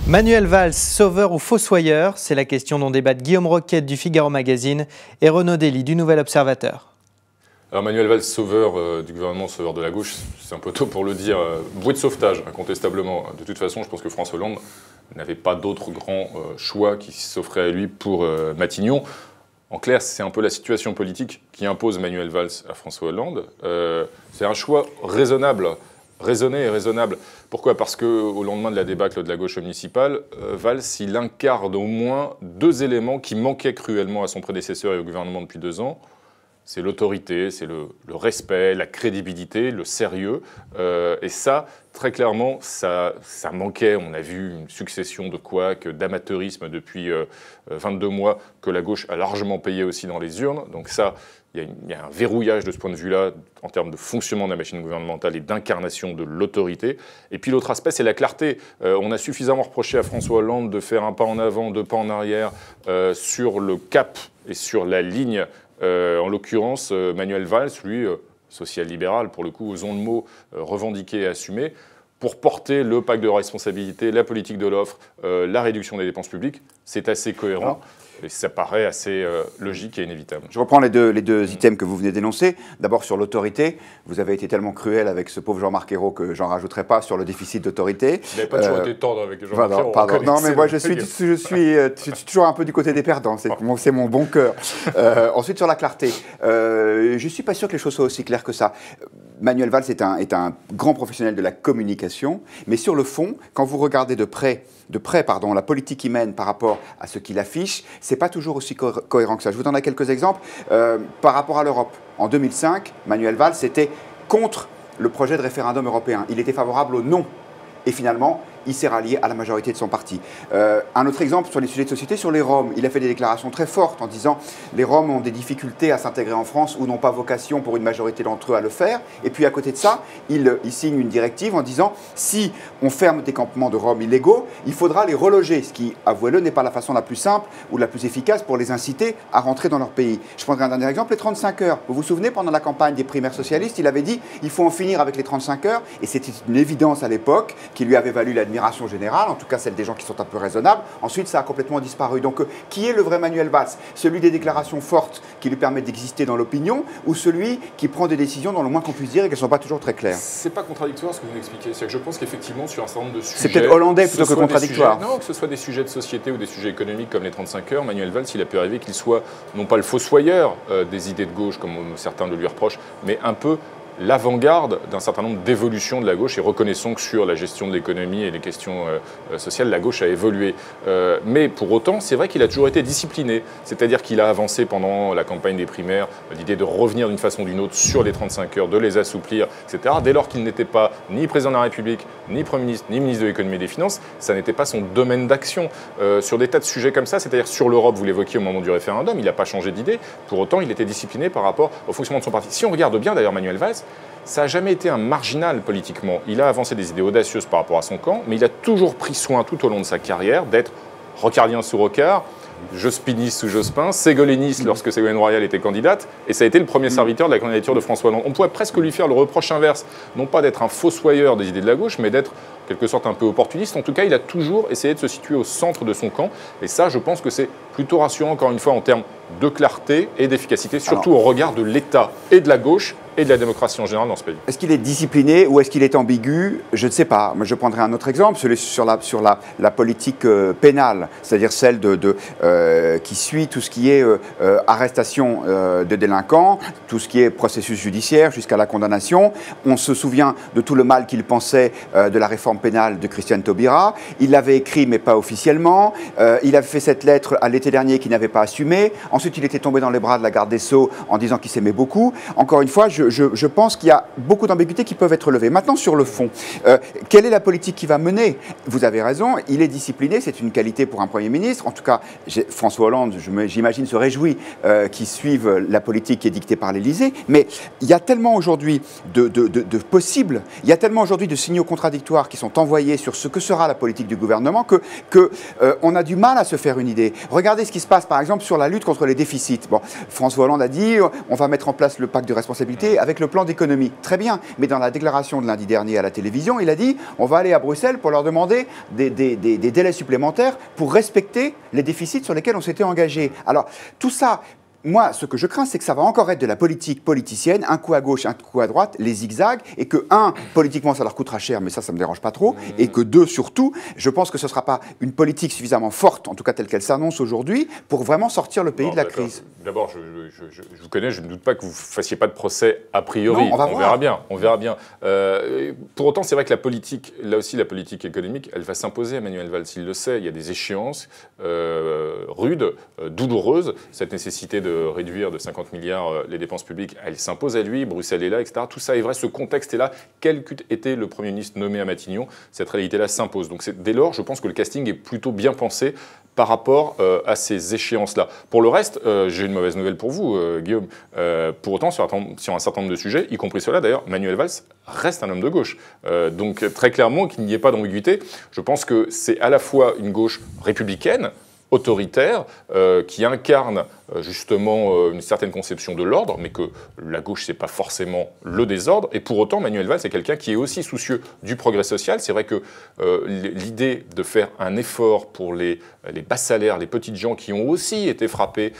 Manuel Valls, sauveur ou fossoyeur? C'est la question dont débattent Guillaume Roquette du Figaro Magazine et Renaud Dely du Nouvel Observateur. Alors Manuel Valls, sauveur du gouvernement, sauveur de la gauche, c'est un peu tôt pour le dire. Bouée de sauvetage, incontestablement. De toute façon, je pense que François Hollande n'avait pas d'autre grand choix qui s'offrait à lui pour Matignon. En clair, c'est un peu la situation politique qui impose Manuel Valls à François Hollande. C'est un choix raisonnable, raisonné et raisonnable. Pourquoi? Parce qu'au lendemain de la débâcle de la gauche municipale, Valls, il incarne au moins deux éléments qui manquaient cruellement à son prédécesseur et au gouvernement depuis 2 ans. C'est l'autorité, c'est le respect, la crédibilité, le sérieux. Et ça, très clairement, ça manquait. On a vu une succession de couacs, d'amateurisme depuis 22 mois que la gauche a largement payé aussi dans les urnes. Donc ça, il y a un verrouillage de ce point de vue-là en termes de fonctionnement de la machine gouvernementale et d'incarnation de l'autorité. Et puis l'autre aspect, c'est la clarté. On a suffisamment reproché à François Hollande de faire un pas en avant, 2 pas en arrière sur le cap et sur la ligne. En l'occurrence, Manuel Valls, lui, social-libéral, pour le coup, osons le mot, revendiqué et assumé, pour porter le pacte de responsabilité, la politique de l'offre, la réduction des dépenses publiques, c'est assez cohérent. Et ça paraît assez logique et inévitable. Je reprends les deux items que vous venez d'énoncer. D'abord sur l'autorité. Vous avez été tellement cruel avec ce pauvre Jean-Marc Ayrault que j'en rajouterai pas sur le déficit d'autorité. Il n'avait pas toujours été tendre avec Jean-Marc Ayrault. Pardon. Non, mais moi je suis toujours un peu du côté des perdants. C'est mon bon cœur. Ensuite sur la clarté. Je ne suis pas sûr que les choses soient aussi claires que ça. Manuel Valls est un grand professionnel de la communication, mais sur le fond, quand vous regardez de près, la politique qu'il mène par rapport à ce qu'il affiche, c'est pas toujours aussi cohérent que ça. Je vous donne quelques exemples. Par rapport à l'Europe, en 2005, Manuel Valls était contre le projet de référendum européen. Il était favorable au non. Et finalement, il s'est rallié à la majorité de son parti. Un autre exemple sur les sujets de société, sur les Roms. Il a fait des déclarations très fortes en disant « les Roms ont des difficultés à s'intégrer en France ou n'ont pas vocation pour une majorité d'entre eux à le faire ». Et puis à côté de ça, il signe une directive en disant « si on ferme des campements de Roms illégaux, il faudra les reloger », ce qui, avouez-le, n'est pas la façon la plus simple ou la plus efficace pour les inciter à rentrer dans leur pays. Je prendrai un dernier exemple, les 35 heures. Vous vous souvenez, pendant la campagne des primaires socialistes, il avait dit « il faut en finir avec les 35 heures ». Et c'était une évidence à l'époque qui lui avait valu l'admiration générale, en tout cas celle des gens qui sont un peu raisonnables. Ensuite, ça a complètement disparu. Donc, qui est le vrai Manuel Valls? Celui des déclarations fortes qui lui permettent d'exister dans l'opinion ou celui qui prend des décisions dans le moins qu'on puisse dire et qu'elles ne sont pas toujours très claires? C'est pas contradictoire ce que vous m'expliquez. C'est que je pense qu'effectivement, sur un certain nombre de sujets... C'est peut-être hollandais plutôt que contradictoire. Non, que ce soit des sujets de société ou des sujets économiques comme les 35 heures, Manuel Valls, il a pu arriver qu'il soit non pas le fossoyeur des idées de gauche, comme certains le lui reprochent, mais un peu l'avant-garde d'un certain nombre d'évolutions de la gauche, et reconnaissons que sur la gestion de l'économie et les questions sociales, la gauche a évolué. Mais pour autant, c'est vrai qu'il a toujours été discipliné, c'est-à-dire qu'il a avancé pendant la campagne des primaires l'idée de revenir d'une façon ou d'une autre sur les 35 heures, de les assouplir, etc. Dès lors qu'il n'était pas ni président de la République, ni Premier ministre, ni ministre de l'économie et des finances, ça n'était pas son domaine d'action. Sur des tas de sujets comme ça, c'est-à-dire sur l'Europe, vous l'évoquiez au moment du référendum, il n'a pas changé d'idée, pour autant il était discipliné par rapport au fonctionnement de son parti. Si on regarde bien d'ailleurs Manuel Valls, ça n'a jamais été un marginal politiquement. Il a avancé des idées audacieuses par rapport à son camp, mais il a toujours pris soin tout au long de sa carrière d'être rocardien sous rocard, jospiniste sous Jospin, ségolèniste lorsque Ségolène Royal était candidate, et ça a été le premier serviteur de la candidature de François Hollande. On pourrait presque lui faire le reproche inverse, non pas d'être un fossoyeur des idées de la gauche, mais d'être en quelque sorte un peu opportuniste. En tout cas, il a toujours essayé de se situer au centre de son camp, et ça, je pense que c'est plutôt rassurant, encore une fois, en termes de clarté et d'efficacité, surtout au regard de l'État et de la gauche et de la démocratie en général dans ce pays. Est-ce qu'il est discipliné ou est-ce qu'il est ambigu? Je ne sais pas. Moi, je prendrai un autre exemple, celui sur la politique pénale, c'est-à-dire celle qui suit tout ce qui est arrestation de délinquants, tout ce qui est processus judiciaire jusqu'à la condamnation. On se souvient de tout le mal qu'il pensait de la réforme pénale de Christiane Taubira. Il l'avait écrit, mais pas officiellement. Il avait fait cette lettre à l'été dernier qu'il n'avait pas assumée. Ensuite, il était tombé dans les bras de la garde des Sceaux en disant qu'il s'aimait beaucoup. Encore une fois, je pense qu'il y a beaucoup d'ambiguïtés qui peuvent être levées. Maintenant, sur le fond, quelle est la politique qu'il va mener? Vous avez raison, il est discipliné, c'est une qualité pour un Premier ministre. En tout cas, François Hollande, j'imagine, se réjouit qu'il suive la politique qui est dictée par l'Élysée. Mais il y a tellement aujourd'hui de possibles, il y a tellement aujourd'hui de signaux contradictoires qui sont envoyés sur ce que sera la politique du gouvernement qu'on a du mal à se faire une idée. Regardez regardez ce qui se passe, par exemple, sur la lutte contre les déficits. Bon, François Hollande a dit on va mettre en place le pacte de responsabilité avec le plan d'économie. Très bien, mais dans la déclaration de lundi dernier à la télévision, il a dit on va aller à Bruxelles pour leur demander des délais supplémentaires pour respecter les déficits sur lesquels on s'était engagé. Alors, tout ça... Moi, ce que je crains, c'est que ça va encore être de la politique politicienne, un coup à gauche, un coup à droite, les zigzags, et que, un, politiquement, ça leur coûtera cher, mais ça me dérange pas trop, et que, deux, surtout, je pense que ce ne sera pas une politique suffisamment forte, en tout cas telle qu'elle s'annonce aujourd'hui, pour vraiment sortir le pays de la crise. D'abord, je vous connais, je ne doute pas que vous ne fassiez pas de procès a priori. Non, on verra bien. On verra bien. Pour autant, c'est vrai que la politique, là aussi, la politique économique, elle va s'imposer à Manuel Valls. Il le sait, il y a des échéances rudes, douloureuses. Cette nécessité de réduire de 50 milliards les dépenses publiques, elle s'impose à lui, Bruxelles est là, etc. Tout ça est vrai, ce contexte est là. Quel qu'ait été le Premier ministre nommé à Matignon, cette réalité-là s'impose. Donc dès lors, je pense que le casting est plutôt bien pensé par rapport à ces échéances-là. Pour le reste, j'ai une mauvaise nouvelle pour vous, Guillaume. Pour autant, sur un certain nombre de sujets, y compris cela d'ailleurs, Manuel Valls reste un homme de gauche. Donc très clairement, qu'il n'y ait pas d'ambiguïté, je pense que c'est à la fois une gauche républicaine, autoritaire, qui incarne justement une certaine conception de l'ordre, mais que la gauche, c'est pas forcément le désordre. Et pour autant, Manuel Valls, c'est quelqu'un qui est aussi soucieux du progrès social. C'est vrai que l'idée de faire un effort pour les bas salaires, les petites gens qui ont aussi été frappés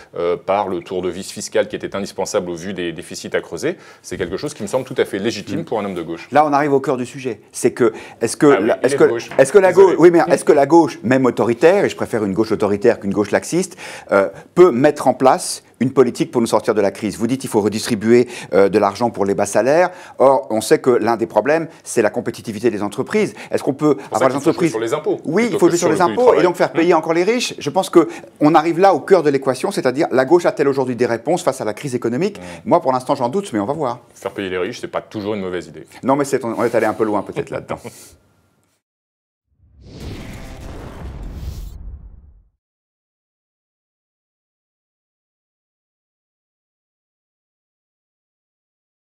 par le tour de vis fiscal qui était indispensable au vu des déficits à creuser, c'est quelque chose qui me semble tout à fait légitime pour un homme de gauche. Là, on arrive au cœur du sujet. C'est que, est-ce que la gauche, même autoritaire, et je préfère une gauche autoritaire qu'une gauche laxiste, peut mettre en place une politique pour nous sortir de la crise. Vous dites qu'il faut redistribuer de l'argent pour les bas salaires. Or, on sait que l'un des problèmes, c'est la compétitivité des entreprises. Est-ce qu'on peut avoir des entreprises... sur les impôts. Oui, il faut jouer sur les impôts et donc faire payer encore les riches. Je pense qu'on arrive là au cœur de l'équation, c'est-à-dire la gauche a-t-elle aujourd'hui des réponses face à la crise économique? Moi, pour l'instant, j'en doute, mais on va voir. Faire payer les riches, c'est pas toujours une mauvaise idée. Non, mais on est allé un peu loin peut-être là-dedans.